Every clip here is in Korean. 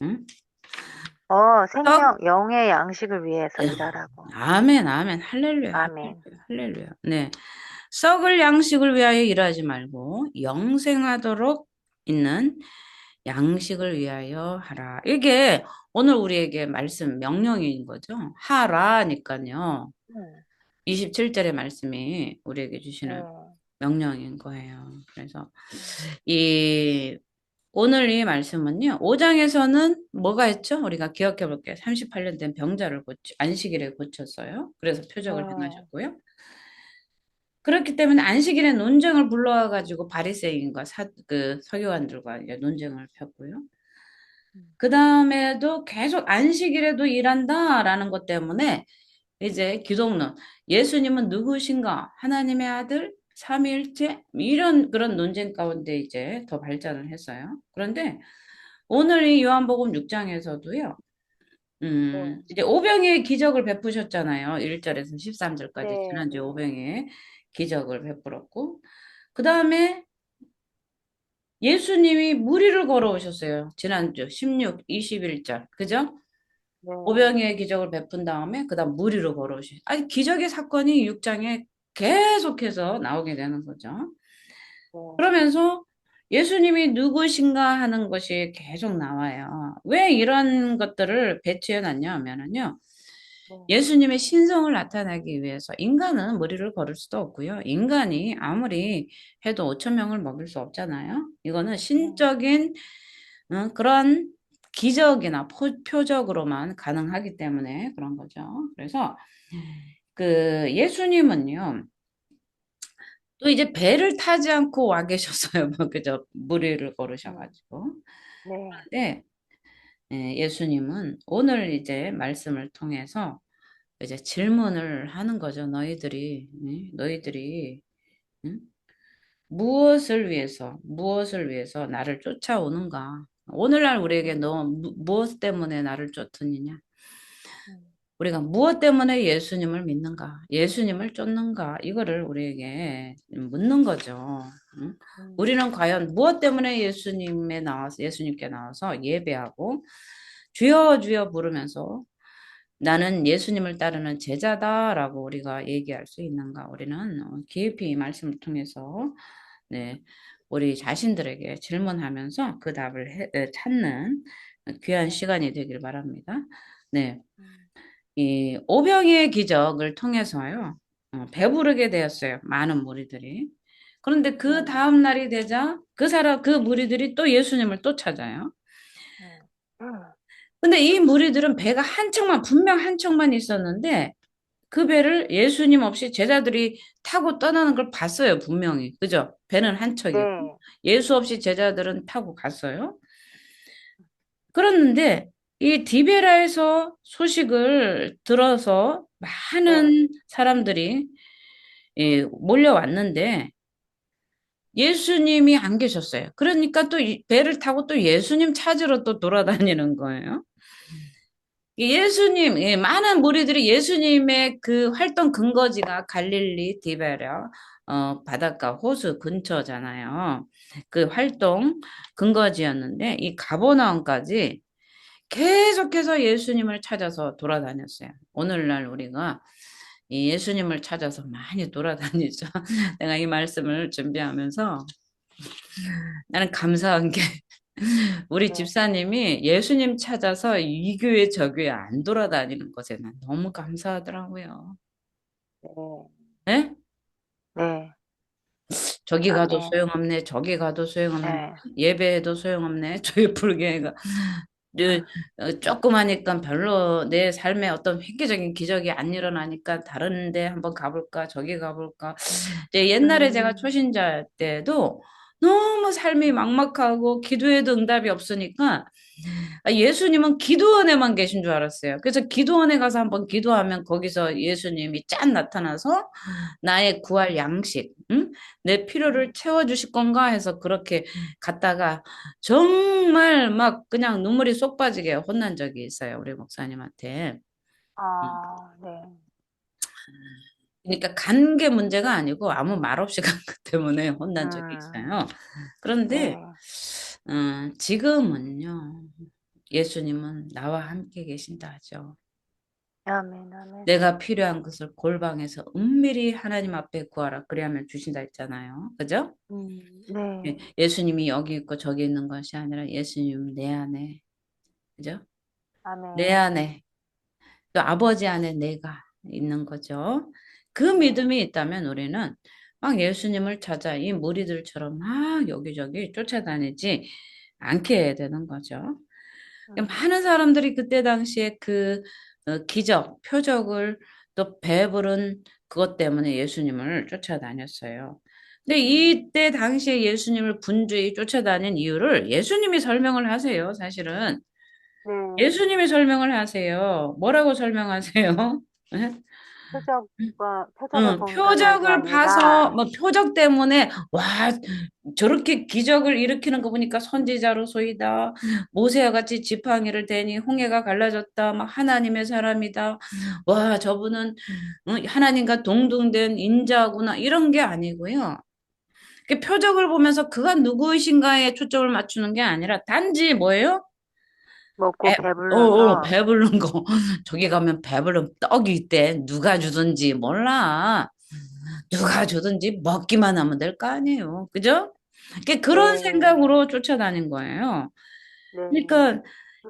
응? 생명, 영의 양식을 위해서 일하라고. 아멘, 아멘, 할렐루야, 아멘. 할렐루야, 할렐루야. 네. 썩을 양식을 위하여 일하지 말고 영생하도록 있는 양식을 위하여 하라. 이게 오늘 우리에게 말씀 명령인 거죠. 하라니까요. 네. 27절의 말씀이 우리에게 주시는 네. 명령인 거예요. 그래서 음, 이 오늘 이 말씀은요. 5장에서는 뭐가 했죠? 우리가 기억해 볼게요. 38년 된 병자를 안식일에 고쳤어요. 그래서 표적을 네. 행하셨고요. 그렇기 때문에 안식일에 논쟁을 불러와 가지고 바리새인과 그 서기관들과 이제 논쟁을 폈고요. 음, 그 다음에도 계속 안식일에도 일한다라는 것 때문에 이제 기독론, 예수님은 누구신가? 하나님의 아들, 삼위일체? 이런 그런 논쟁 가운데 이제 더 발전을 했어요. 그런데 오늘 이 요한복음 6장에서도요, 네. 이제 오병이의 기적을 베푸셨잖아요. 1절에서 13절까지 네. 지난주에 네. 오병이의 기적을 베풀었고, 그 다음에 예수님이 무리를 걸어오셨어요. 지난주 16, 21절. 그죠? 네. 오병이의 기적을 베푼 다음에 그다음 무리로 걸어오시. 아니 기적의 사건이 6장에 계속해서 나오게 되는 거죠. 네. 그러면서 예수님이 누구신가 하는 것이 계속 나와요. 왜 이런 것들을 배치해 놨냐 하면은요. 네. 예수님의 신성을 나타내기 위해서 인간은 무리를 걸을 수도 없고요. 인간이 아무리 해도 5천 명을 먹일 수 없잖아요. 이거는 네. 신적인 그런 기적이나 표적으로만 가능하기 때문에 그런 거죠. 그래서 그 예수님은요, 또 이제 배를 타지 않고 와 계셨어요. 뭐 그저 무리를 음, 걸으셔가지고. 네. 근데 예수님은 오늘 이제 말씀을 통해서 이제 질문을 하는 거죠. 너희들이 응? 무엇을 위해서 나를 쫓아오는가? 오늘날 우리에게 음, 너 무엇 때문에 나를 쫓느냐? 음, 우리가 무엇 때문에 예수님을 믿는가? 예수님을 쫓는가? 이거를 우리에게 묻는 거죠. 응? 음, 우리는 과연 무엇 때문에 예수님께 나와서 예배하고 주여 주여 부르면서 나는 예수님을 따르는 제자다라고 우리가 얘기할 수 있는가? 우리는 깊이 이 말씀을 통해서 네, 우리 자신들에게 질문하면서 그 답을 찾는 귀한 시간이 되길 바랍니다. 네, 음, 이 오병이의 기적을 통해서요, 배부르게 되었어요. 많은 무리들이. 그런데 그 네. 다음 날이 되자 그 무리들이 또 예수님을 또 찾아요. 음, 근데 이 무리들은 배가 분명 한 척만 있었는데 그 배를 예수님 없이 제자들이 타고 떠나는 걸 봤어요, 분명히. 그죠? 배는 한 척이고. 네. 예수 없이 제자들은 타고 갔어요. 그랬는데, 이 디베라에서 소식을 들어서 네. 많은 사람들이 몰려왔는데, 예수님이 안 계셨어요. 그러니까 또 배를 타고 또 예수님 찾으러 또 돌아다니는 거예요. 많은 무리들이 예수님의 그 활동 근거지가 갈릴리 디베랴, 바닷가 호수 근처잖아요. 그 활동 근거지였는데, 이 가버나움까지 계속해서 예수님을 찾아서 돌아다녔어요. 오늘날 우리가 이 예수님을 찾아서 많이 돌아다니죠. 내가 이 말씀을 준비하면서 나는 감사한 게 우리 네. 집사님이 예수님 찾아서 이 교회 저 교회 안 돌아다니는 것에 난 너무 감사하더라고요. 네. 예? 네. 저기 가도 아멘. 소용없네, 저기 가도 소용없네, 네. 예배해도 소용없네, 저희 불교회가 조그마니까 별로 내 삶에 어떤 획기적인 기적이 안 일어나니까 다른 데 한번 가볼까, 저기 가볼까. 이제 옛날에 제가 음, 초신자 때도 너무 삶이 막막하고 기도해도 응답이 없으니까 예수님은 기도원에만 계신 줄 알았어요. 그래서 기도원에 가서 한번 기도하면 거기서 예수님이 짠 나타나서 나의 구할 양식, 응? 내 필요를 음. 채워주실 건가 해서 그렇게 갔다가 정말 막 그냥 눈물이 쏙 빠지게 혼난 적이 있어요. 우리 목사님한테. 음. 네. 그러니까 간 게 문제가 아니고 아무 말 없이 간 것 때문에 혼난 적이 음, 있어요. 그런데 네. 지금은요. 예수님은 나와 함께 계신다 하죠. 아멘, 아멘. 내가 필요한 것을 골방에서 은밀히 하나님 앞에 구하라. 그래야만 주신다 했잖아요. 그죠? 예, 네. 예수님이 여기 있고 저기 있는 것이 아니라 예수님은 내 안에, 그죠? 내 아멘. 안에, 또 아버지 안에 내가 있는 거죠. 그 네. 믿음이 있다면 우리는 막 예수님을 찾아 이 무리들처럼 막 여기저기 쫓아다니지 않게 되는 거죠. 많은 음, 사람들이 그때 당시에 그 기적, 표적을 또 배부른 그것 때문에 예수님을 쫓아다녔어요. 근데 음, 이때 당시에 예수님을 분주히 쫓아다닌 이유를 예수님이 설명을 하세요, 사실은. 네. 예수님이 설명을 하세요. 뭐라고 설명하세요? 표적을 응, 보면서 이게 표적을 봐서, 아니라, 뭐, 표적 때문에, 와, 저렇게 기적을 일으키는 거 보니까 선지자로소이다. 모세와 같이 지팡이를 대니 홍해가 갈라졌다. 막 하나님의 사람이다. 와, 저분은 하나님과 동등된 인자구나. 이런 게 아니고요. 그 표적을 보면서 그가 누구이신가에 초점을 맞추는 게 아니라 단지 뭐예요? 먹고 배, 배불러서, 배부른 거. 저기 가면 배부른 떡이 있대. 누가 주든지 몰라. 누가 주든지 먹기만 하면 될 거 아니에요. 그죠? 그런 네, 생각으로 쫓아다닌 거예요. 네. 그러니까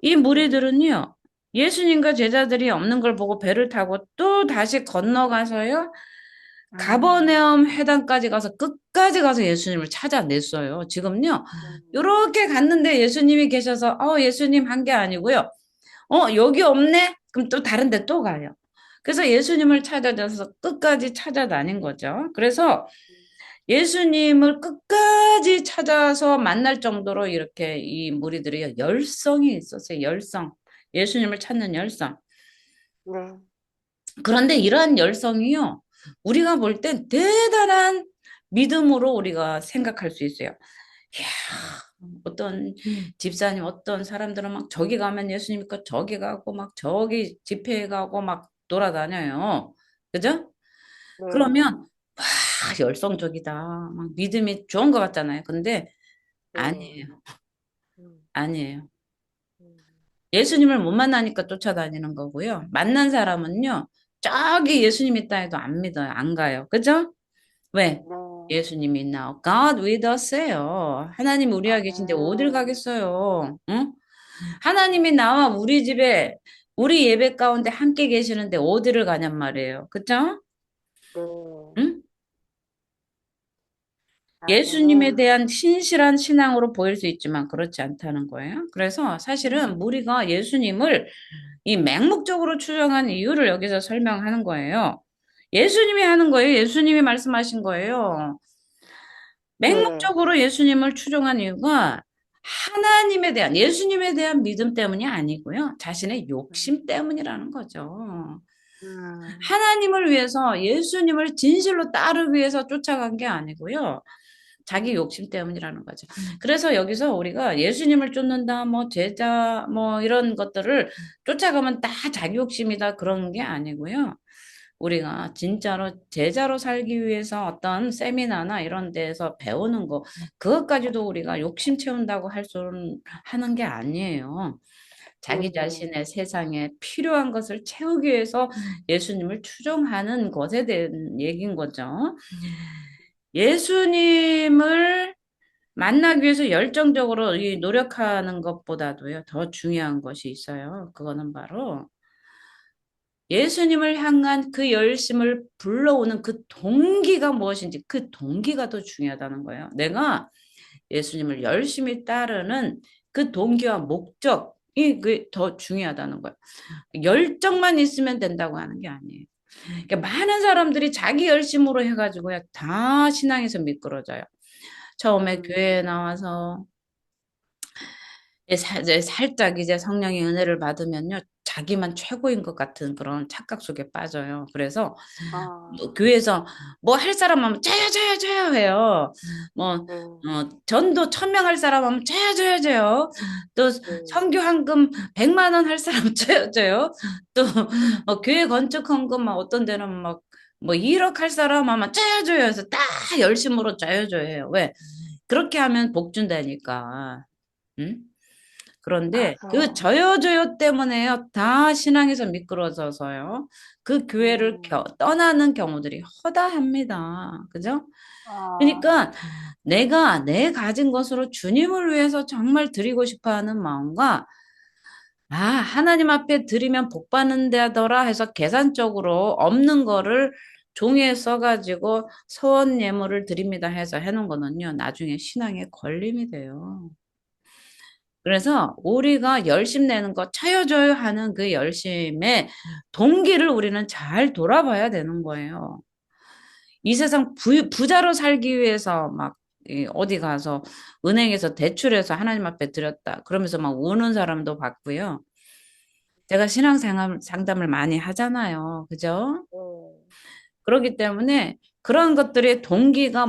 이 무리들은요, 예수님과 제자들이 없는 걸 보고 배를 타고 또 다시 건너가서요, 음, 가버네움 해변까지 가서 끝까지 가서 예수님을 찾아냈어요. 지금요, 음, 이렇게 갔는데 예수님이 계셔서, 예수님 한 게 아니고요. 여기 없네? 그럼 또 다른 데 또 가요. 그래서 예수님을 찾아줘서 끝까지 찾아다닌 거죠. 그래서 예수님을 끝까지 찾아서 만날 정도로 이렇게 이 무리들이 열성이 있었어요. 열성. 예수님을 찾는 열성. 네. 그런데 이러한 열성이요. 우리가 볼 땐 대단한 믿음으로 우리가 생각할 수 있어요. 이야, 어떤 집사님, 어떤 사람들은 막 저기 가면 예수님 있고 저기 가고 막 저기 집회에 가고 막 돌아다녀요. 그죠? 네, 그러면 열성적이다. 막 믿음이 좋은 것 같잖아요. 근데 네. 아니에요. 음, 아니에요. 음, 예수님을 못 만나니까 쫓아다니는 거고요. 만난 사람은요. 저기 예수님 있다 해도 안 믿어요. 안 가요. 그죠? 왜? 네. 예수님이 있나? God with us예요. 하나님 우리와 계신데 어딜 아멘. 가겠어요? 응? 하나님이 나와 우리 집에 우리 예배 가운데 함께 계시는데 어디를 가냔 말이에요. 그죠? 네. 응? 예수님에 아멘. 대한 신실한 신앙으로 보일 수 있지만 그렇지 않다는 거예요. 그래서 사실은 음, 우리가 예수님을 이 맹목적으로 추정한 이유를 여기서 설명하는 거예요. 예수님이 하는 거예요. 예수님이 말씀하신 거예요. 네. 맹목적으로 예수님을 추종한 이유가 하나님에 대한, 예수님에 대한 믿음 때문이 아니고요. 자신의 음, 욕심 때문이라는 거죠. 음, 하나님을 위해서 예수님을 진실로 따르기 위해서 쫓아간 게 아니고요. 자기 욕심 때문이라는 거죠. 그래서 여기서 우리가 예수님을 쫓는다, 뭐 제자, 뭐 이런 것들을 쫓아가면 다 자기 욕심이다 그런 게 아니고요. 우리가 진짜로 제자로 살기 위해서 어떤 세미나나 이런 데에서 배우는 거, 그것까지도 우리가 욕심 채운다고 할 수는 하는 게 아니에요. 자기 네. 자신의 세상에 필요한 것을 채우기 위해서 예수님을 추종하는 것에 대한 얘기인 거죠. 예수님을 만나기 위해서 열정적으로 이 노력하는 것보다도요, 더 중요한 것이 있어요. 그거는 바로 예수님을 향한 그 열심을 불러오는 그 동기가 무엇인지 그 동기가 더 중요하다는 거예요. 내가 예수님을 열심히 따르는 그 동기와 목적이 더 중요하다는 거예요. 열정만 있으면 된다고 하는 게 아니에요. 그러니까 많은 사람들이 자기 열심으로 해가지고요, 다 신앙에서 미끄러져요. 처음에 음, 교회에 나와서 이제 살짝 이제 성령의 은혜를 받으면요, 자기만 최고인 것 같은 그런 착각 속에 빠져요. 그래서 뭐 아, 교회에서 뭐 할 사람 하면 저요, 저요, 저요 해요. 뭐, 네, 전도 1,000명 할 사람 하면 저요, 저요, 저요. 또 네, 선교 헌금 100만 원 할 사람 저요, 저요. 또 교회 건축 헌금 막 어떤 데는 막 뭐 1억 할 사람 하면 저요, 저요 해서 다 열심으로 저요, 저요 해요. 왜? 그렇게 하면 복 준다니까. 응? 그런데 그 맞아. 저요 때문에요. 다 신앙에서 미끄러져서요. 그 교회를 떠나는 경우들이 허다합니다. 그죠? 아, 그러니까 내가 내 가진 것으로 주님을 위해서 정말 드리고 싶어 하는 마음과 하나님 앞에 드리면 복 받는다더라 해서 계산적으로 없는 거를 종이에 써가지고 서원 예물을 드립니다 해서 해놓은 거는요, 나중에 신앙에 걸림이 돼요. 그래서 우리가 열심 내는 거, 차요저요 하는 그 열심의 동기를 우리는 잘 돌아봐야 되는 거예요. 이 세상 부자로 살기 위해서 막 어디 가서 은행에서 대출해서 하나님 앞에 드렸다. 그러면서 막 우는 사람도 봤고요. 제가 상담을 많이 하잖아요. 그죠? 네, 그렇기 때문에 그런 것들의 동기가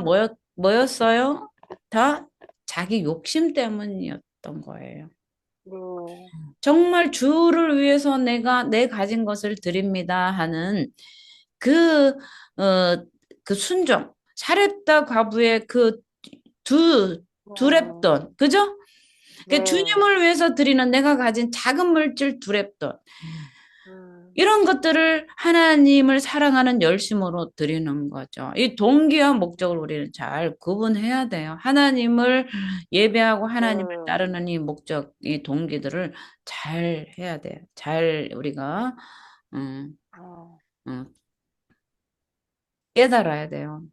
뭐였어요? 다 자기 욕심 때문이었던 거예요. 네, 정말 주를 위해서 내가 내 가진 것을 드립니다 하는 그, 그 순종, 사렙다 과부의 그 네, 두랩돈, 그죠? 그 네, 주님을 위해서 드리는 내가 가진 작은 물질 두랩돈, 음, 이런 것들을 하나님을 사랑하는 열심으로 드리는 거죠. 이 동기와 목적을 우리는 잘 구분해야 돼요. 하나님을 예배하고 하나님을 네, 따르는 이 목적, 이 동기들을 잘 해야 돼요. 잘 우리가 음, 아, 음, 깨달아야 돼요.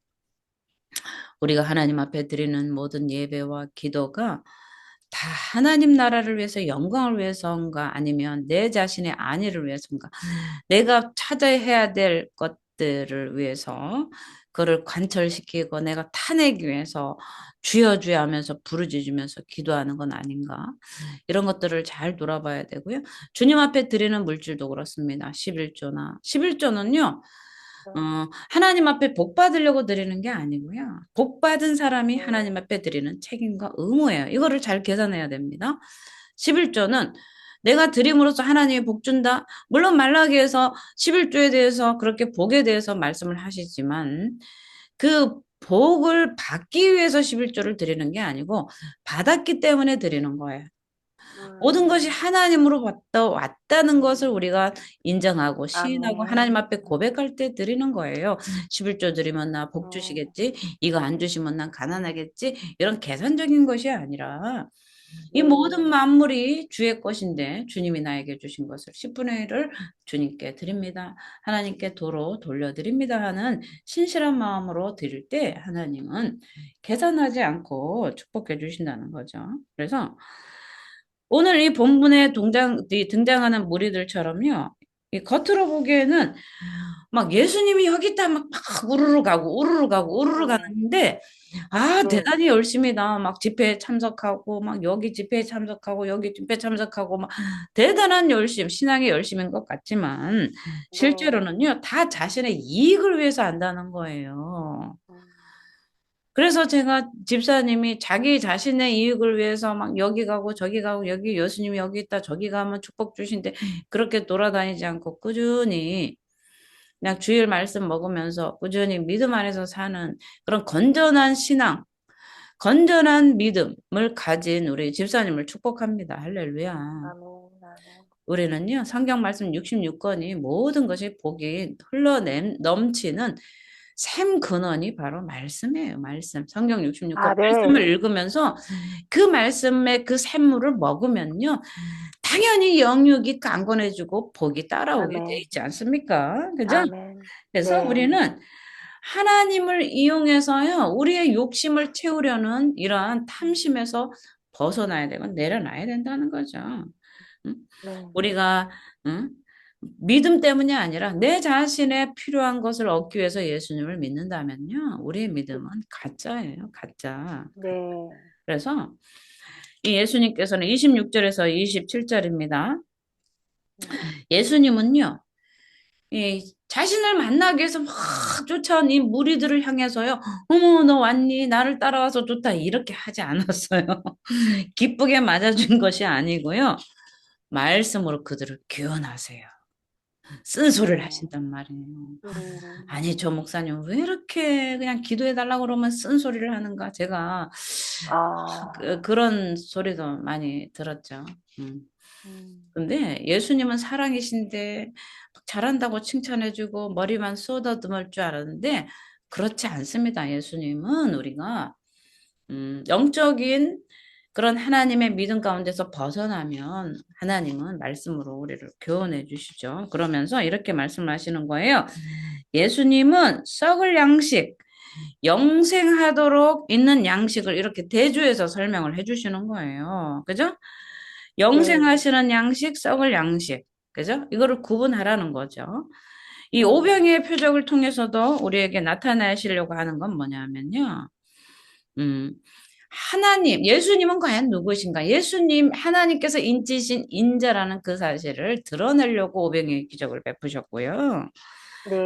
우리가 하나님 앞에 드리는 모든 예배와 기도가 다 하나님 나라를 위해서 영광을 위해서인가 아니면 내 자신의 안위를 위해서인가 내가 찾아야 될 것들을 위해서 그를 관철시키고 내가 타내기 위해서 주여 주여 하면서 부르짖으면서 기도하는 건 아닌가 이런 것들을 잘 돌아봐야 되고요. 주님 앞에 드리는 물질도 그렇습니다. 11조나 11조는요. 하나님 앞에 복 받으려고 드리는 게 아니고요. 복 받은 사람이 하나님 네, 앞에 드리는 책임과 의무예요. 이거를 잘 계산해야 됩니다. 11조는 내가 드림으로써 하나님이 복 준다. 물론 말라기에서 11조에 대해서 그렇게 복에 대해서 말씀을 하시지만 그 복을 받기 위해서 11조를 드리는 게 아니고 받았기 때문에 드리는 거예요. 모든 것이 음, 하나님으로 왔다는 것을 우리가 인정하고 시인하고 하나님 아멘, 앞에 고백할 때 드리는 거예요. 11조 드리면 나 복 음, 주시겠지? 이거 안 주시면 난 가난하겠지? 이런 계산적인 것이 아니라 이 모든 네, 만물이 주의 것인데 주님이 나에게 주신 것을 10분의 1을 주님께 드립니다. 하나님께 도로 돌려드립니다 하는 신실한 마음으로 드릴 때 하나님은 계산하지 않고 축복해 주신다는 거죠. 그래서 오늘 이 본문에 등장하는 무리들처럼요. 이 겉으로 보기에는 막 예수님이 여기 있다 막 우르르 가고 우르르 가고 우르르 네, 가는데 네, 대단히 열심히다 막 집회에 참석하고 막 여기 집회에 참석하고 여기 집회에 참석하고 막 대단한 열심 신앙의 열심인 것 같지만 네, 실제로는요 다 자신의 이익을 위해서 한다는 거예요. 음, 그래서 제가 집사님이 자기 자신의 이익을 위해서 막 여기 가고 저기 가고 여기 예수님이 여기 있다 저기 가면 축복 주신대 그렇게 돌아다니지 않고 꾸준히 그냥 주일 말씀 먹으면서 꾸준히 믿음 안에서 사는 그런 건전한 신앙, 건전한 믿음을 가진 우리 집사님을 축복합니다. 할렐루야. 아멘, 아멘, 우리는요, 성경 말씀 66권이 모든 것이 복이 넘치는 샘 근원이 바로 말씀이에요. 말씀. 성경 66권 아, 말씀을 네, 읽으면서 그 말씀의 그 샘물을 먹으면요. 당연히 영육이 강건해지고 복이 따라오게 돼 아멘, 있지 않습니까? 그죠? 아멘, 그래서 네, 우리는 하나님을 이용해서요. 우리의 욕심을 채우려는 이러한 탐심에서 벗어나야 되고 내려놔야 된다는 거죠. 응? 네, 우리가 응? 믿음 때문이 아니라 내 자신의 필요한 것을 얻기 위해서 예수님을 믿는다면요. 우리의 믿음은 가짜예요. 가짜. 네, 그래서 이 예수님께서는 26절에서 27절입니다. 음, 예수님은요. 이 자신을 만나기 위해서 막 쫓아온 이 무리들을 향해서요. 어머, 너 왔니? 나를 따라와서 좋다. 이렇게 하지 않았어요. 기쁘게 맞아준 것이 아니고요. 말씀으로 그들을 교훈하세요. 쓴소리를 네. 하신단 말이에요. 음. 아니, 저 목사님 왜 이렇게 그냥 기도해달라고 그러면 쓴소리를 하는가? 제가 아. 그런 소리도 많이 들었죠. 음. 음. 근데 예수님은 사랑이신데 막 잘한다고 칭찬해주고 머리만 쏟아듬을 줄 알았는데 그렇지 않습니다. 예수님은 우리가 영적인 그런 하나님의 믿음 가운데서 벗어나면 하나님은 말씀으로 우리를 교훈해 주시죠. 그러면서 이렇게 말씀하시는 거예요. 예수님은 썩을 양식, 영생하도록 있는 양식을 이렇게 대주해서 설명을 해 주시는 거예요. 그죠? 네. 영생하시는 양식, 썩을 양식. 그죠? 이거를 구분하라는 거죠. 이 네. 오병이의 표적을 통해서도 우리에게 나타내시려고 하는 건 뭐냐면요. 음, 하나님, 예수님은 과연 누구신가? 예수님, 하나님께서 인지신 인자라는 그 사실을 드러내려고 오병이의 기적을 베푸셨고요. 네.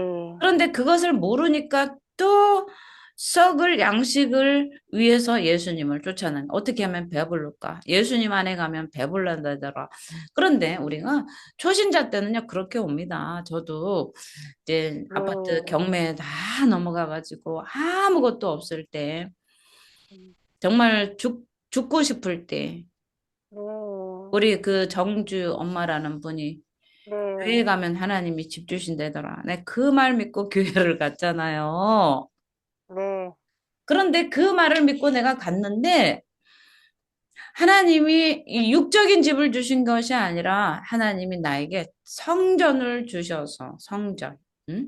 그런데 그것을 모르니까 또 썩을 양식을 위해서 예수님을 쫓아낸 어떻게 하면 배부를까? 예수님 안에 가면 배불러다더라. 그런데 우리가 초신자 때는요 그렇게 옵니다. 저도 이제 아파트 네. 경매에 다 넘어가가지고 아무것도 없을 때 음. 정말 죽고 싶을 때 네. 우리 그 정주 엄마라는 분이 교회 네. 가면 하나님이 집 주신다더라. 내 그 말 믿고 교회를 갔잖아요. 네. 그런데 그 말을 믿고 내가 갔는데 하나님이 이 육적인 집을 주신 것이 아니라 하나님이 나에게 성전을 주셔서 성전, 응?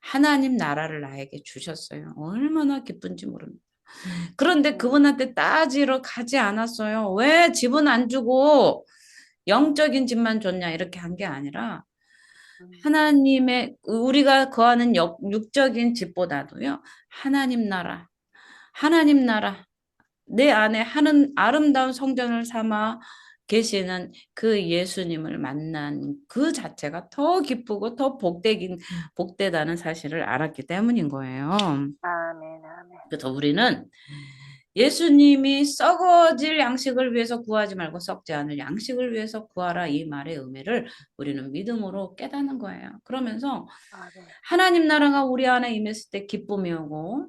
하나님 나라를 나에게 주셨어요. 얼마나 기쁜지 모릅니다. 그런데 음. 그분한테 따지러 가지 않았어요. 왜 집은 안 주고 영적인 집만 줬냐 이렇게 한 게 아니라 음. 하나님의 우리가 거하는 육적인 집보다도요. 하나님 나라, 하나님 나라 내 안에 하는 아름다운 성전을 삼아 계시는 그 예수님을 만난 그 자체가 더 기쁘고 더 복되다는 사실을 알았기 때문인 거예요. 아멘, 아멘. 그래서 우리는 예수님이 썩어질 양식을 위해서 구하지 말고 썩지 않을 양식을 위해서 구하라 이 말의 의미를 우리는 믿음으로 깨닫는 거예요. 그러면서 아멘. 하나님 나라가 우리 안에 임했을 때 기쁨이 오고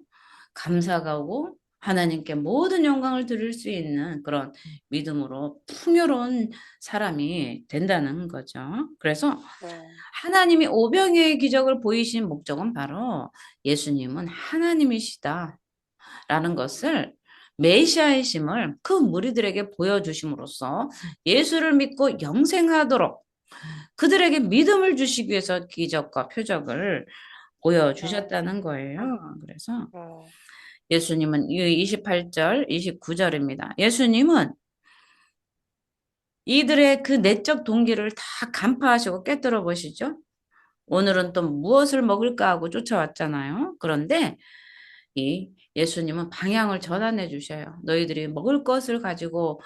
감사가 오고 하나님께 모든 영광을 드릴 수 있는 그런 믿음으로 풍요로운 사람이 된다는 거죠. 그래서 네. 하나님이 오병이의 기적을 보이신 목적은 바로 예수님은 하나님이시다. 라는 것을 메시아의 심을 그 무리들에게 보여주심으로써 예수를 믿고 영생하도록 그들에게 믿음을 주시기 위해서 기적과 표적을 네. 보여주셨다는 거예요. 그래서 네. 예수님은 28절, 29절입니다. 예수님은 이들의 그 내적 동기를 다 간파하시고 깨뜨려 보시죠. 오늘은 또 무엇을 먹을까 하고 쫓아왔잖아요. 그런데 이 예수님은 방향을 전환해 주셔요. 너희들이 먹을 것을 가지고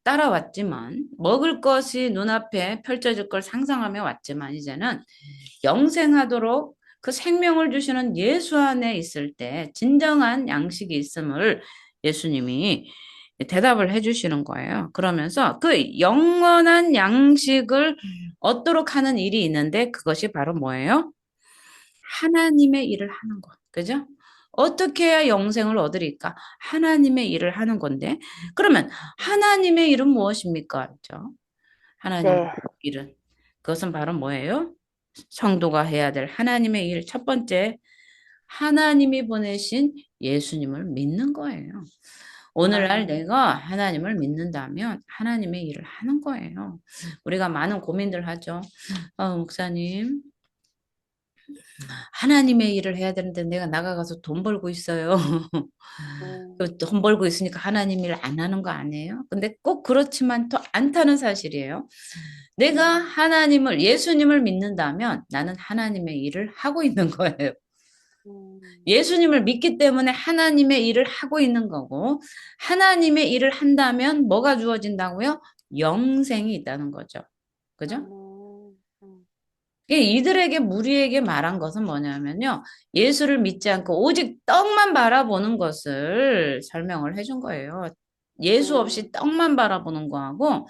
따라왔지만 먹을 것이 눈앞에 펼쳐질 걸 상상하며 왔지만 이제는 영생하도록 그 생명을 주시는 예수 안에 있을 때 진정한 양식이 있음을 예수님이 대답을 해주시는 거예요. 그러면서 그 영원한 양식을 얻도록 하는 일이 있는데 그것이 바로 뭐예요? 하나님의 일을 하는 것. 그죠? 어떻게 해야 영생을 얻으리까? 하나님의 일을 하는 건데. 그러면 하나님의 일은 무엇입니까? 그죠? 하나님의 네. 일은. 그것은 바로 뭐예요? 성도가 해야 될 하나님의 일. 첫 번째, 하나님이 보내신 예수님을 믿는 거예요. 오늘날 아멘. 내가 하나님을 믿는다면 하나님의 일을 하는 거예요. 우리가 많은 고민들 하죠. 목사님, 하나님의 일을 해야 되는데 내가 나가가서 돈 벌고 있어요. 음. 그돈 벌고 있으니까 하나님 일 안 하는 거 아니에요? 근데 꼭 그렇지만 또 않다는 사실이에요. 내가 음. 하나님을, 예수님을 믿는다면 나는 하나님의 일을 하고 있는 거예요. 음. 예수님을 믿기 때문에 하나님의 일을 하고 있는 거고, 하나님의 일을 한다면 뭐가 주어진다고요? 영생이 있다는 거죠. 그죠? 아멘. 이들에게 무리에게 말한 것은 뭐냐면요. 예수를 믿지 않고 오직 떡만 바라보는 것을 설명을 해준 거예요. 예수 없이 떡만 바라보는 거하고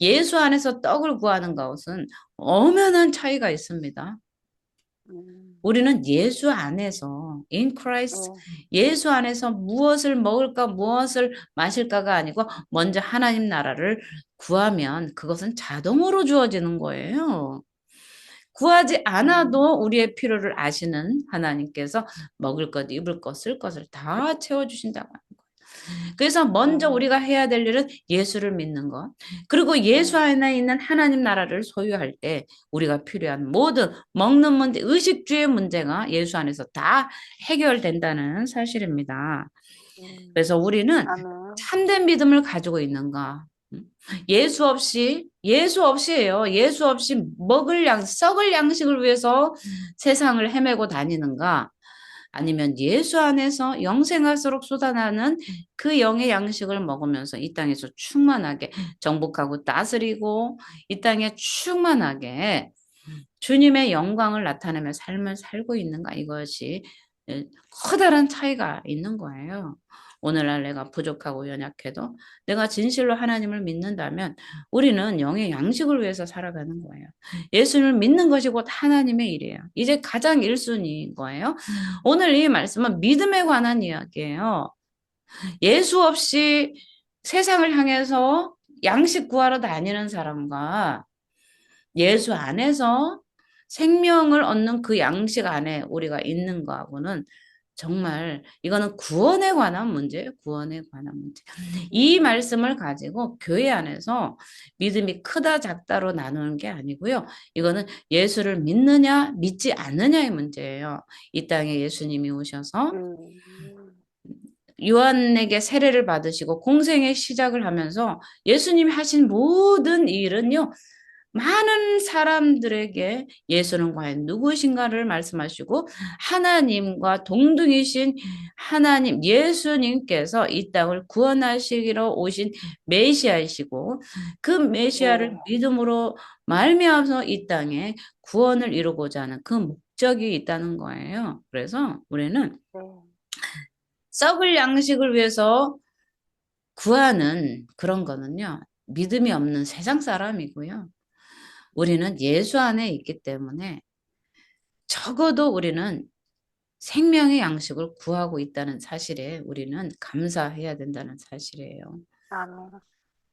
예수 안에서 떡을 구하는 것은 엄연한 차이가 있습니다. 우리는 예수 안에서 in Christ 예수 안에서 무엇을 먹을까 무엇을 마실까가 아니고 먼저 하나님 나라를 구하면 그것은 자동으로 주어지는 거예요. 구하지 않아도 우리의 필요를 아시는 하나님께서 먹을 것, 입을 것, 쓸 것을 다 채워주신다고 하는 거예요. 그래서 먼저 우리가 해야 될 일은 예수를 믿는 것. 그리고 예수 안에 있는 하나님 나라를 소유할 때 우리가 필요한 모든 먹는 문제, 의식주의 문제가 예수 안에서 다 해결된다는 사실입니다. 그래서 우리는 아멘. 참된 믿음을 가지고 있는가? 예수 없이예요. 예수 없이 썩을 양식을 위해서 세상을 헤매고 다니는가? 아니면 예수 안에서 영생할수록 쏟아나는 그 영의 양식을 먹으면서 이 땅에서 충만하게 정복하고 다스리고 이 땅에 충만하게 주님의 영광을 나타내며 삶을 살고 있는가 이것이 커다란 차이가 있는 거예요. 오늘날 내가 부족하고 연약해도 내가 진실로 하나님을 믿는다면 우리는 영의 양식을 위해서 살아가는 거예요. 예수를 믿는 것이 곧 하나님의 일이에요. 이제 가장 1순위인 거예요. 오늘 이 말씀은 믿음에 관한 이야기예요. 예수 없이 세상을 향해서 양식 구하러 다니는 사람과 예수 안에서 생명을 얻는 그 양식 안에 우리가 있는 거하고는 정말 이거는 구원에 관한 문제예요. 구원에 관한 문제. 이 말씀을 가지고 교회 안에서 믿음이 크다 작다로 나누는 게 아니고요. 이거는 예수를 믿느냐 믿지 않느냐의 문제예요. 이 땅에 예수님이 오셔서 요한에게 세례를 받으시고 공생의 시작을 하면서 예수님이 하신 모든 일은요. 많은 사람들에게 예수는 과연 누구신가를 말씀하시고 하나님과 동등이신 하나님 예수님께서 이 땅을 구원하시기로 오신 메시아이시고 그 메시아를 믿음으로 말미암아서 이 땅에 구원을 이루고자 하는 그 목적이 있다는 거예요. 그래서 우리는 썩을 양식을 위해서 구하는 그런 거는요. 믿음이 없는 세상 사람이고요. 우리는 예수 안에 있기 때문에 적어도 우리는 생명의 양식을 구하고 있다는 사실에 우리는 감사해야 된다는 사실이에요. 아멘.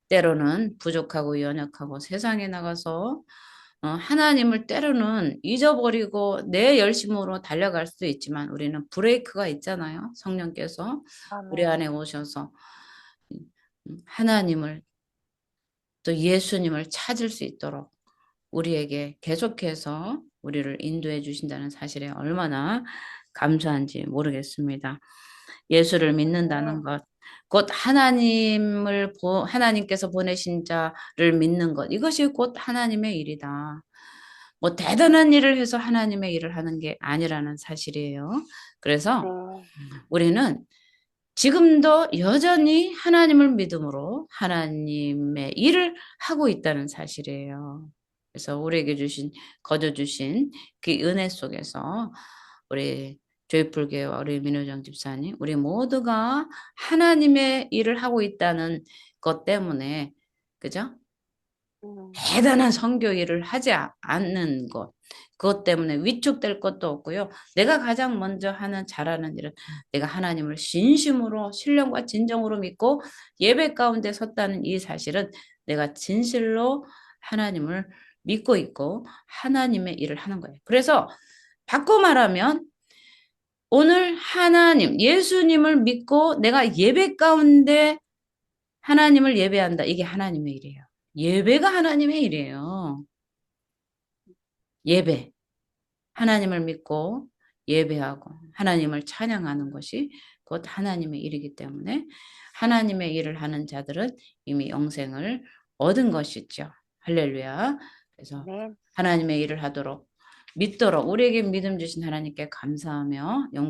때로는 부족하고 연약하고 세상에 나가서 하나님을 때로는 잊어버리고 내 열심으로 달려갈 수도 있지만 우리는 브레이크가 있잖아요. 성령께서 우리 안에 아멘. 오셔서 하나님을 또 예수님을 찾을 수 있도록 우리에게 계속해서 우리를 인도해 주신다는 사실에 얼마나 감사한지 모르겠습니다. 예수를 믿는다는 것, 곧 하나님께서 보내신 자를 믿는 것, 이것이 곧 하나님의 일이다. 뭐 대단한 일을 해서 하나님의 일을 하는 게 아니라는 사실이에요. 그래서 우리는 지금도 여전히 하나님을 믿음으로 하나님의 일을 하고 있다는 사실이에요. 그래서 우리에게 거저 주신 그 은혜 속에서 우리 조이풀교회와 우리 민호정 집사님, 우리 모두가 하나님의 일을 하고 있다는 것 때문에, 그죠? 대단한 선교 일을 하지 않는 것. 그것 때문에 위축될 것도 없고요. 내가 가장 먼저 잘하는 일은 내가 하나님을 진심으로, 신령과 진정으로 믿고 예배 가운데 섰다는 이 사실은 내가 진실로 하나님을 믿고 있고 하나님의 일을 하는 거예요. 그래서 바꿔 말하면 오늘 예수님을 믿고 내가 예배 가운데 하나님을 예배한다. 이게 하나님의 일이에요. 예배가 하나님의 일이에요. 예배. 하나님을 믿고 예배하고 하나님을 찬양하는 것이 곧 하나님의 일이기 때문에 하나님의 일을 하는 자들은 이미 영생을 얻은 것이죠. 할렐루야. 그래서 하나님의 일을 하도록 믿도록 우리에게 믿음 주신 하나님께 감사하며